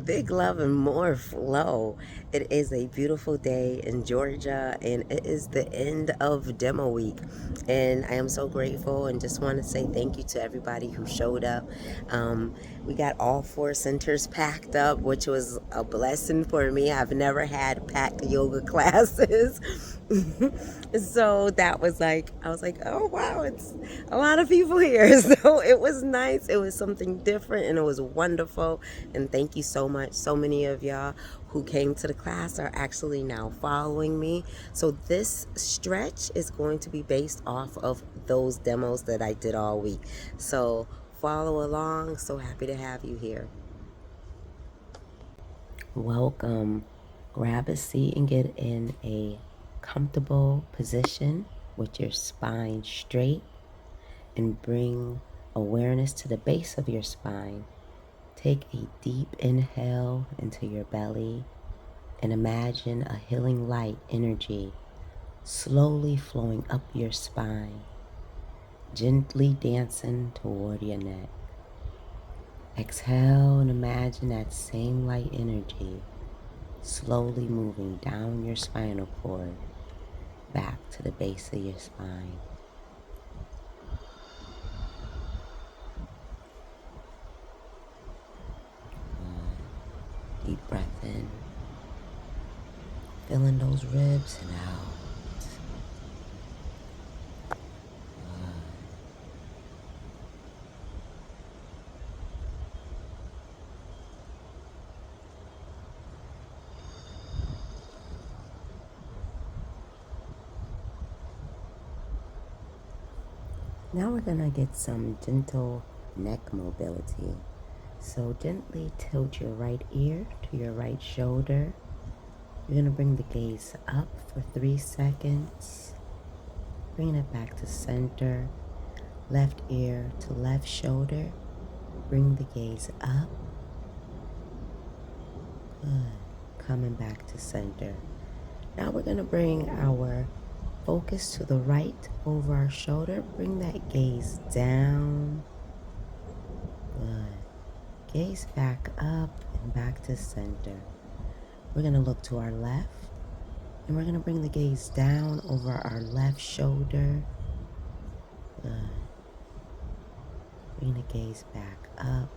Big love and more flow. It is a beautiful day in Georgia, and it is the end of demo week. And I am so grateful and just want to say thank you to everybody who showed up. We got all four centers packed up, which was a blessing for me. I've never had packed yoga classes. So that was like, I was like, oh wow, it's a lot of people here. So it was nice. It was something different and it was wonderful. And thank you so much. So many of y'all who came to the class are actually now following me. So this stretch is going to be based off of those demos that I did all week. So follow along. So happy to have you here. Welcome. Grab a seat and get in a comfortable position with your spine straight and bring awareness to the base of your spine. Take a deep inhale into your belly and imagine a healing light energy slowly flowing up your spine, gently dancing toward your neck. Exhale and imagine that same light energy slowly moving down your spinal cord back to the base of your spine. Deep breath in, filling those ribs and out. Now we're gonna get some gentle neck mobility. So gently tilt your right ear to your right shoulder. You're gonna bring the gaze up for 3 seconds. Bring it back to center. Left ear to left shoulder. Bring the gaze up. Good. Coming back to center. Now we're gonna bring our focus to the right over our shoulder. Bring that gaze down. Good. Gaze back up and back to center. We're going to look to our left and we're going to bring the gaze down over our left shoulder. Good. Bring the gaze back up.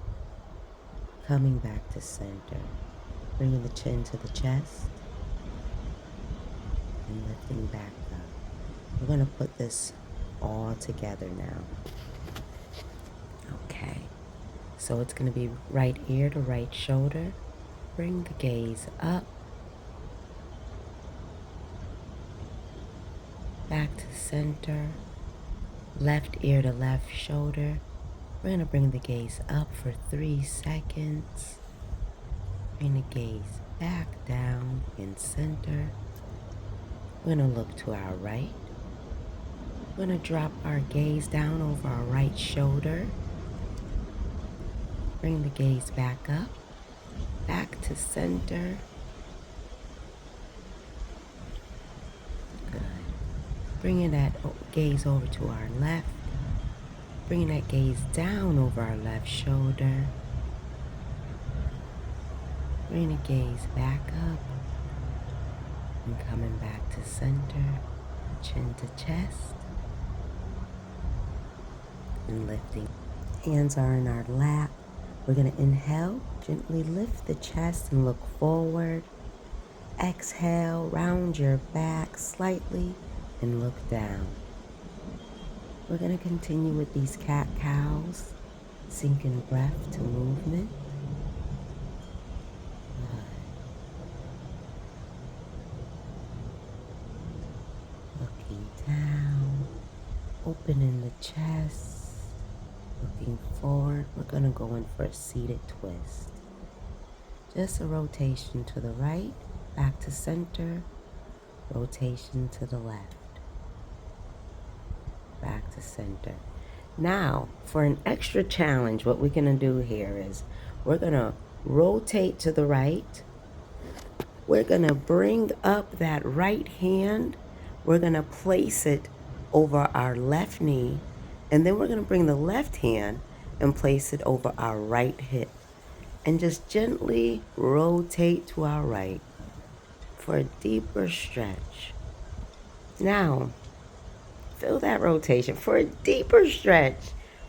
Coming back to center. Bringing the chin to the chest and lifting back up. We're going to put this all together now. Okay. So it's going to be right ear to right shoulder. Bring the gaze up. Back to center. Left ear to left shoulder. We're going to bring the gaze up for 3 seconds. Bring the gaze back down in center. We're going to look to our right. We're going to drop our gaze down over our right shoulder. Bring the gaze back up, back to center. Good. Bringing that gaze over to our left. Bringing that gaze down over our left shoulder. Bring the gaze back up and coming back to center, chin to chest. And lifting. Hands are in our lap. We're going to inhale, gently lift the chest and look forward. Exhale, round your back slightly and look down. We're going to continue with these cat-cows, sinking breath to movement. Looking down, opening the chest. Looking forward, we're going to go in for a seated twist. Just a rotation to the right, back to center, rotation to the left, back to center. Now, for an extra challenge, what we're going to do here is we're going to rotate to the right. We're going to bring up that right hand. We're going to place it over our left knee. And then we're going to bring the left hand and place it over our right hip. and just gently rotate to our right for a deeper stretch. Now, feel that rotation for a deeper stretch.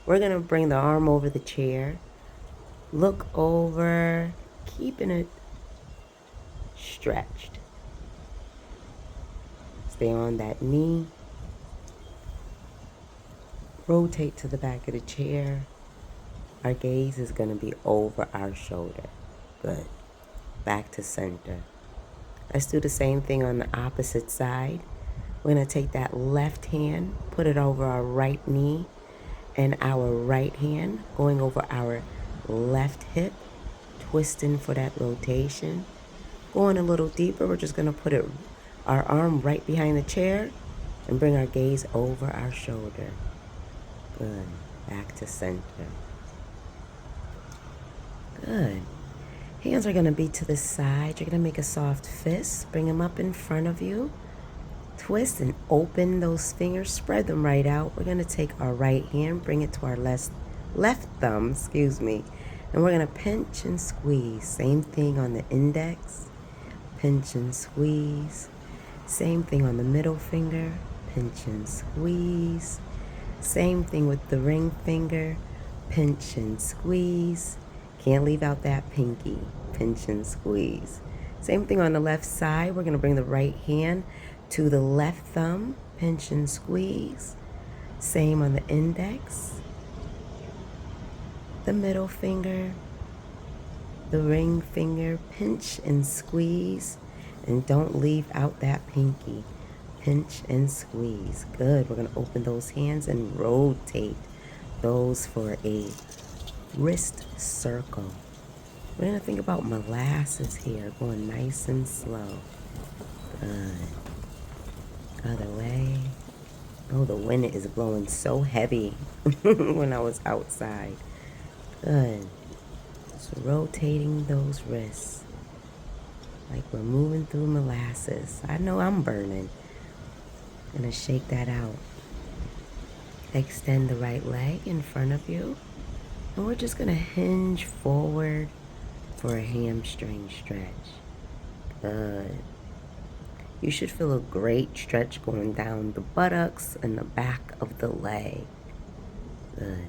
We're going to bring the arm over the chair, look over, keeping it stretched. Stay on that knee. Rotate to the back of the chair. Our gaze is going to be over our shoulder. Good. Back to center. Let's do the same thing on the opposite side. We're going to take that left hand, put it over our right knee, and our right hand going over our left hip, twisting for that rotation. Going a little deeper, we're just going to put our arm right behind the chair and bring our gaze over our shoulder. Good. Back to center. Good. Hands are going to be to the side. You're going to make a soft fist. Bring them up in front of you. Twist and open those fingers. Spread them right out. We're going to take our right hand, bring it to our left thumb, and we're going to pinch and squeeze. Same thing on the index. Pinch and squeeze. Same thing on the middle finger. Pinch and squeeze. Same thing with the ring finger. Pinch and squeeze. Can't leave out that pinky. Pinch and squeeze. Same thing on the left side. We're going to bring the right hand to the left thumb. Pinch and squeeze. Same on the index. The middle finger. The ring finger. Pinch and squeeze. And don't leave out that pinky. Pinch and squeeze. Good. We're going to open those hands and rotate those for a wrist circle. We're going to think about molasses here, going nice and slow. Good. Other way. Oh, the wind is blowing so heavy when I was outside. Good. Just rotating those wrists like we're moving through molasses. I know I'm burning. Gonna shake that out. Extend the right leg in front of you. And we're just gonna hinge forward for a hamstring stretch. Good. You should feel a great stretch going down the buttocks and the back of the leg. Good.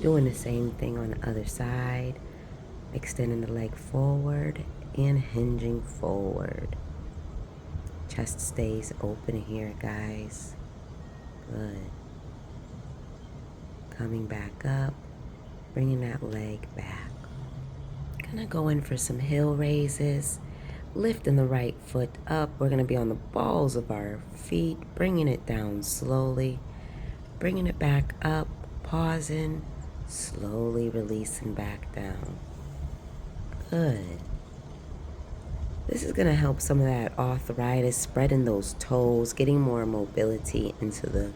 Doing the same thing on the other side. Extending the leg forward and hinging forward. Chest stays open here, guys. Good. Coming back up, bringing that leg back. Gonna go in for some heel raises. Lifting the right foot up. We're gonna be on the balls of our feet, bringing it down slowly. Bringing it back up, pausing, slowly releasing back down. Good. This is going to help some of that arthritis, spreading those toes, getting more mobility into the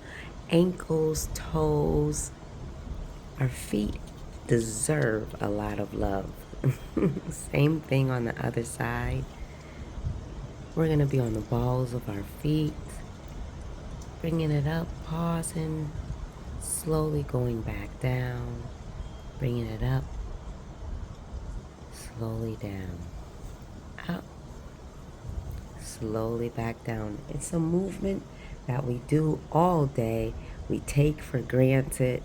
ankles, toes. Our feet deserve a lot of love. Same thing on the other side. We're going to be on the balls of our feet, bringing it up, pausing, slowly going back down, bringing it up, slowly down, up, slowly back down. It's a movement that we do all day. We take for granted.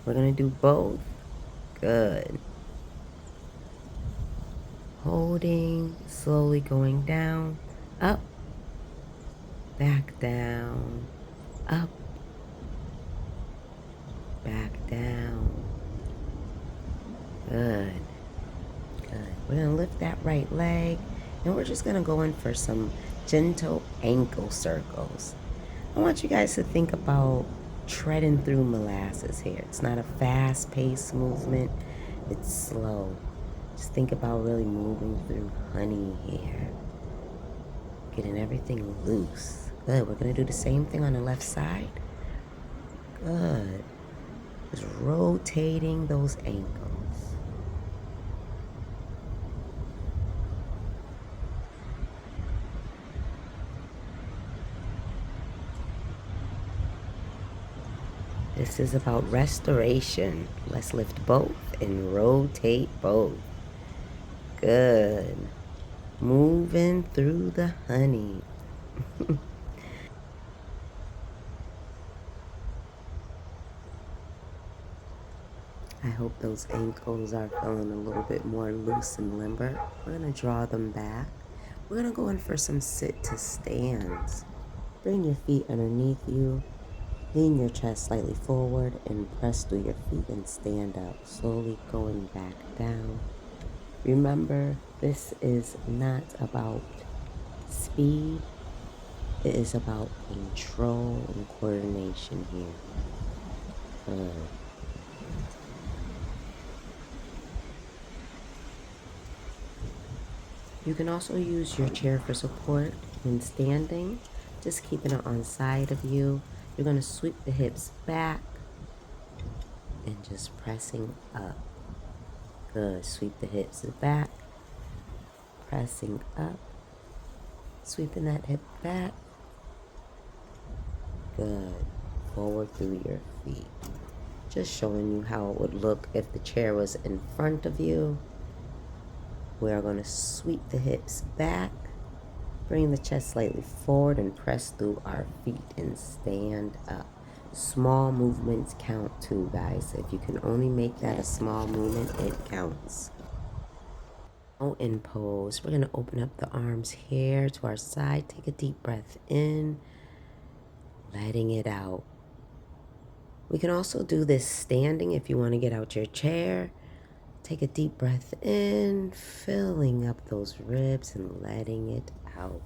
We're going to do both. Good. Holding, slowly going down, up, back down, up, back down. Good. Good. We're going to lift that right leg, and we're just going to go in for some gentle ankle circles. I want you guys to think about treading through molasses here. It's not a fast-paced movement. It's slow. Just think about really moving through honey here. Getting everything loose. Good. We're going to do the same thing on the left side. Good. Just rotating those ankles. This is about restoration. Let's lift both and rotate both. Good. Moving through the honey. I hope those ankles are feeling a little bit more loose and limber. We're going to draw them back. We're going to go in for some sit to stands. Bring your feet underneath you. Lean your chest slightly forward and press through your feet and stand up, slowly going back down. Remember, this is not about speed. It is about control and coordination here. Good. You can also use your chair for support when standing, just keeping it on side of you. You're going to sweep the hips back and just pressing up. Good. Sweep the hips back, pressing up, sweeping that hip back. Good. Forward through your feet. Just showing you how it would look if the chair was in front of you. We are going to sweep the hips back, bring the chest slightly forward and press through our feet and stand up. Small movements count too, guys. If you can only make that a small movement, it counts. Mountain pose. We're going to open up the arms here to our side. Take a deep breath in, letting it out. We can also do this standing if you want to get out your chair. Take a deep breath in, filling up those ribs and letting it out.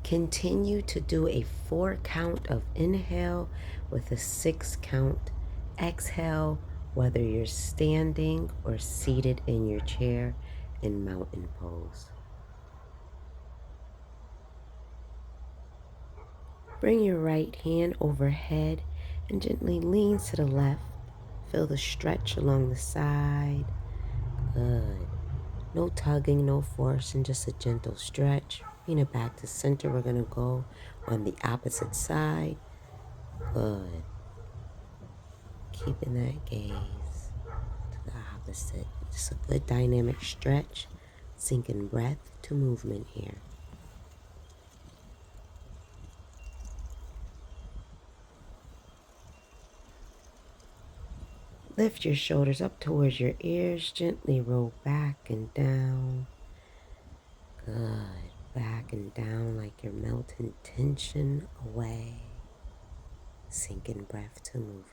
Continue to do a 4 count of inhale with a 6 count exhale, whether you're standing or seated in your chair in mountain pose. Bring your right hand overhead and gently lean to the left. Feel the stretch along the side. Good. No tugging, no forcing, just a gentle stretch. Bring it back to center. We're going to go on the opposite side. Good. Keeping that gaze to the opposite. Just a good dynamic stretch. Sinking breath to movement here. Lift your shoulders up towards your ears. Gently roll back and down. Good. Back and down like you're melting tension away. Sinking breath to movement.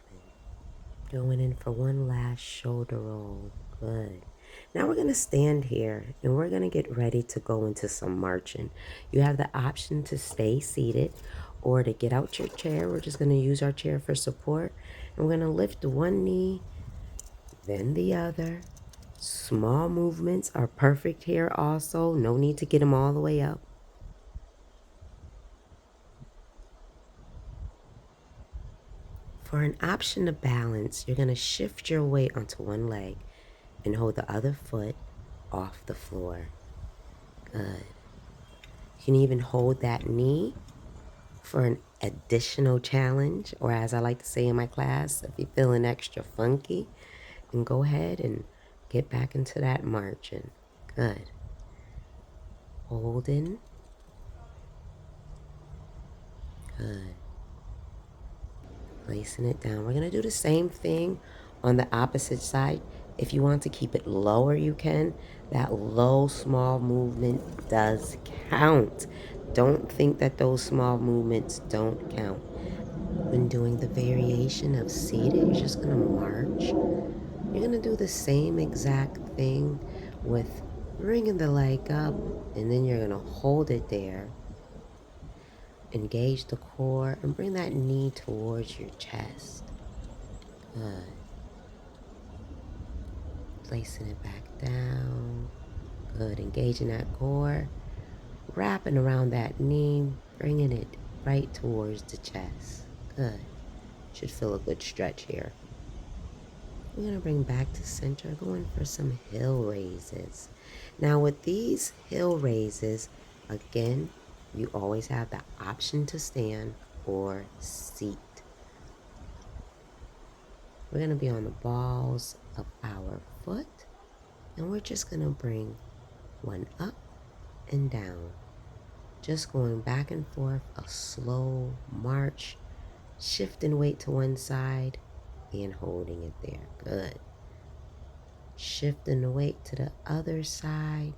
Going in for one last shoulder roll. Good. Now we're going to stand here and we're going to get ready to go into some marching. You have the option to stay seated or to get out your chair. We're just going to use our chair for support. And we're going to lift one knee, then the other. Small movements are perfect here also. No need to get them all the way up. For an option to balance, you're going to shift your weight onto one leg and hold the other foot off the floor. Good. You can even hold that knee for an additional challenge, or as I like to say in my class, if you're feeling extra funky, and go ahead and get back into that marching. Good. Holding. Good. Placing it down. We're going to do the same thing on the opposite side. If you want to keep it lower, you can. That low, small movement does count. Don't think that those small movements don't count. When doing the variation of seated, you're just going to march. You're going to do the same exact thing with bringing the leg up, and then you're going to hold it there. Engage the core and bring that knee towards your chest. Good. Placing it back down. Good. Engaging that core. Wrapping around that knee. Bringing it right towards the chest. Good. Should feel a good stretch here. We're going to bring back to center. Going for some hill raises. Now with these hill raises, again, you always have the option to stand or seat. We're going to be on the balls of our foot, and we're just going to bring one up and down, just going back and forth, a slow march, shifting weight to one side and holding it there. Good. Shifting the weight to the other side,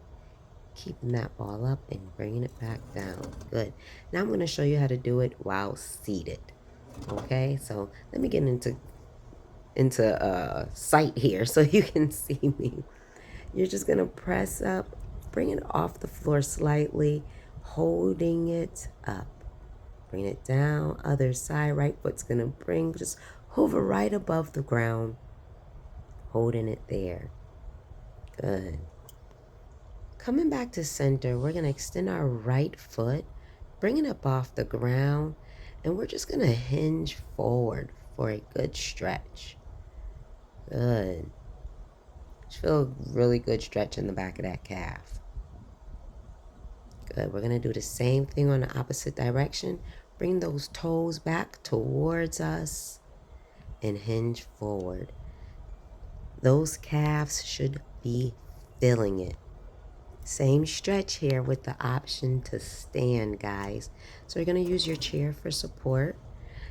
keeping that ball up and bringing it back down. Good. Now I'm going to show you how to do it while seated. Okay, so let me get into sight here so you can see me. You're just going to press up, bring it off the floor slightly, holding it up. Bring it down, other side, right foot's going to bring, just hover right above the ground, holding it there. Good. Coming back to center, we're going to extend our right foot, bring it up off the ground, and we're just going to hinge forward for a good stretch. Good. Feel really good stretch in the back of that calf. Good. We're going to do the same thing on the opposite direction. Bring those toes back towards us and hinge forward. Those calves should be feeling it. Same stretch here with the option to stand, guys. So you're going to use your chair for support.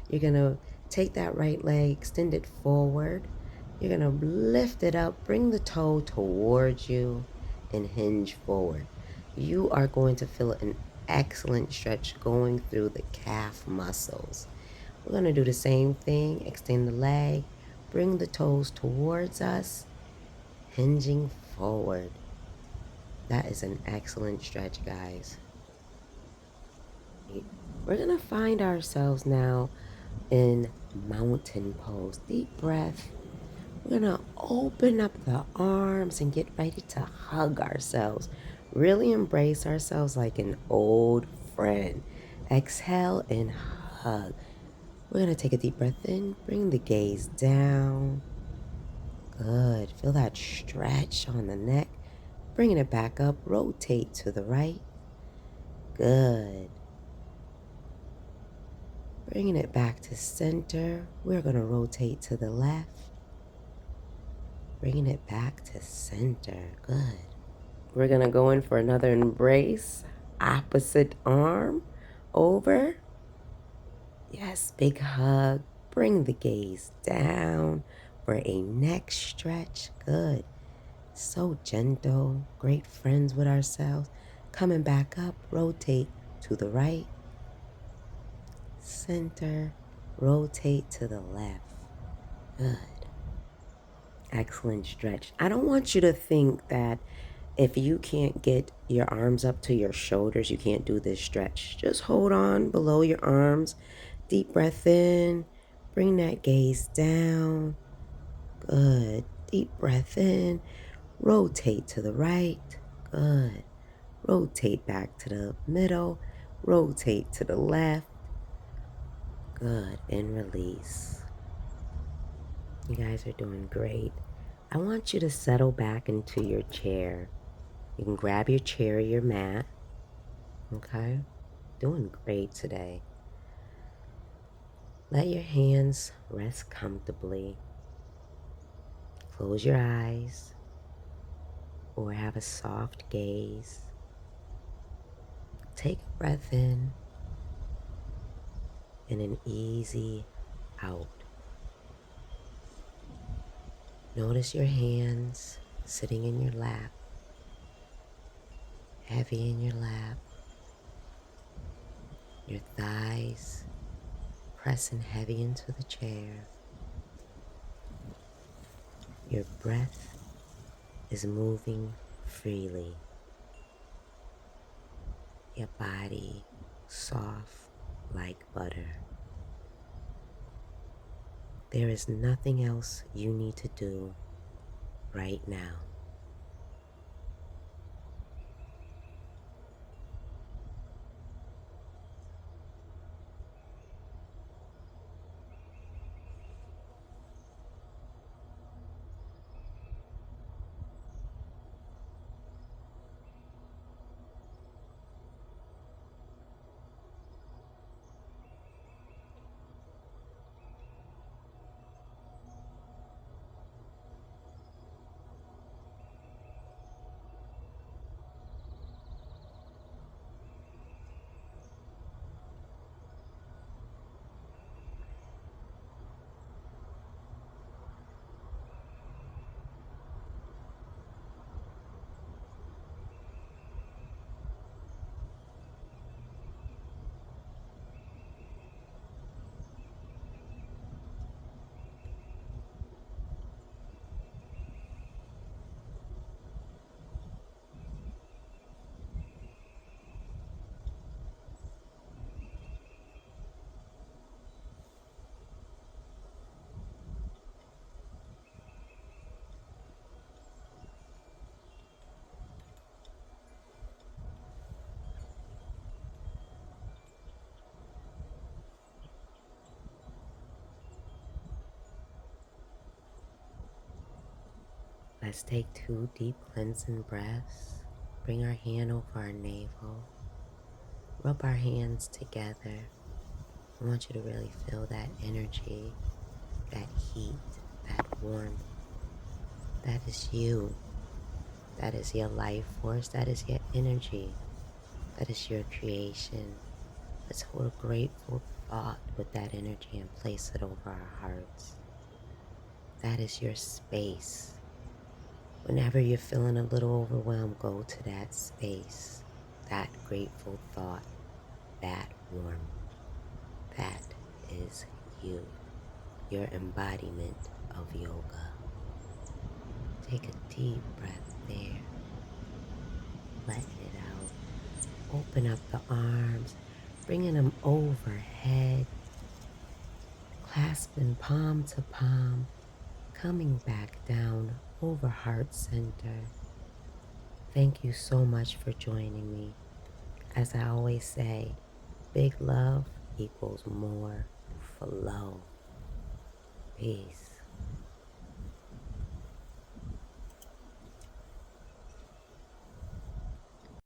You're going to take that right leg, extend it forward. You're going to lift it up, bring the toe towards you, and hinge forward. You are going to feel an excellent stretch going through the calf muscles. We're going to do the same thing. Extend the leg, bring the toes towards us, hinging forward. That is an excellent stretch, guys. We're going to find ourselves now in mountain pose. Deep breath. We're going to open up the arms and get ready to hug ourselves. Really embrace ourselves like an old friend. Exhale and hug. We're going to take a deep breath in. Bring the gaze down. Good. Feel that stretch on the neck. Bringing it back up. Rotate to the right. Good. Bringing it back to center. We're going to rotate to the left. Bringing it back to center. Good. We're going to go in for another embrace. Opposite arm over. Yes, big hug. Bring the gaze down for a neck stretch. Good. So gentle. Great friends with ourselves. Coming back up. Rotate to the right. Center. Rotate to the left. Good. Excellent stretch. I don't want you to think that if you can't get your arms up to your shoulders, you can't do this stretch. Just hold on below your arms. Deep breath in. Bring that gaze down. Good. Deep breath in. Rotate to the right. Good. Rotate back to the middle. Rotate to the left. Good. And release. You guys are doing great. I want you to settle back into your chair. You can grab your chair or your mat. Okay? Doing great today. Let your hands rest comfortably. Close your eyes or have a soft gaze. Take a breath in and an easy out. Notice your hands sitting in your lap, heavy in your lap, your thighs pressing heavy into the chair. Your breath is moving freely. Your body soft like butter. There is nothing else you need to do right now. Let's take 2 deep cleansing breaths. Bring our hand over our navel. Rub our hands together. I want you to really feel that energy, that heat, that warmth. That is you. That is your life force. That is your energy. That is your creation. Let's hold a grateful thought with that energy and place it over our hearts. That is your space. Whenever you're feeling a little overwhelmed, go to that space, that grateful thought, that warmth. That is you, your embodiment of yoga. Take a deep breath there. Letting it out. Open up the arms, bringing them overhead, clasping palm to palm, coming back down over heart center. Thank you so much for joining me. As I always say, big love equals more flow. Peace.